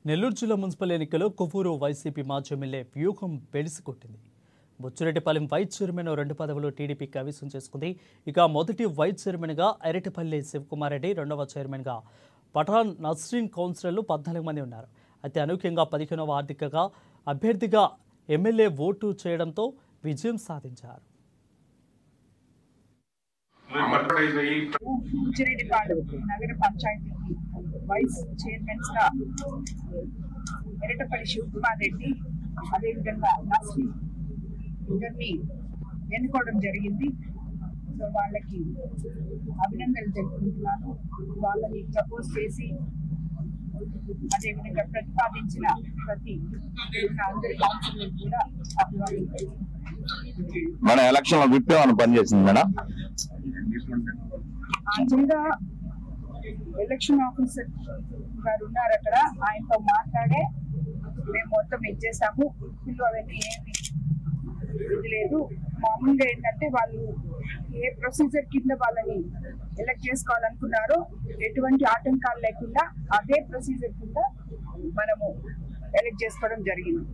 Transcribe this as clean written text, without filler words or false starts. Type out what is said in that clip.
నెల్లూరు జిల్లా మున్సిపల్ ఎన్నికల్లో కొవ్వూరు వైసీపీ మాజీ ఎమ్మెల్యే వ్యూహం బెడిసికొట్టింది. బుచ్చిరెడ్డిపాలెం వైస్ చైర్మన్ 2 పదవులు టీడీపీ కైవసం చేసుకుంది. ఇక మొదటి వైస్ చైర్మన్గా ఎరటిపల్లి శివకుమార్ రెడ్డి, రెండవ చైర్మన్గా పఠాన్ నస్రీన్ కౌన్సిలర్లు 14 మంది ఉన్నారు. అయితే అనూహ్యంగా 15వ ఆర్థికగా అభ్యర్థిగా ఎమ్మెల్యే ఓటు చేయడంతో విజయం సాధించారు. బుచ్చిరెడ్డిపాలెం నగర పంచాయతీకి వైస్ చైర్మన్స్ గా ఎరటపల్లి శివకుమార్ రెడ్డి, అదేవిధంగా నస్రీన్ ఇద్దరిని ఎన్నుకోవడం జరిగింది. సో వాళ్ళకి అభినందనలు తెలుపుకుంటున్నాను. వాళ్ళని ప్రపోజ్ చేసి అదేవిధంగా ప్రతిపాదించిన ప్రతి అందరి కౌన్సిలర్ కూడా అభినందనలు. మన ఎలక్షన్ లో విప్ ఏమైనా పనిచేసింది మేడం? యాక్చువల్గా ఎలక్షన్ ఆఫీసర్ గారు ఉన్నారు అక్కడ, ఆయనతో మాట్లాడే మేము మొత్తం ఇచ్చేసాము. పిల్లలు అవన్నీ ఏమి ఇది లేదు. మామూలుగా ఏంటంటే వాళ్ళు ఏ ప్రొసీజర్ కింద వాళ్ళని ఎలక్ట్ చేసుకోవాలనుకున్నారో ఎటువంటి ఆటంకాలు లేకుండా అదే ప్రొసీజర్ కింద మనము ఎలక్ట్ చేసుకోవడం జరిగింది.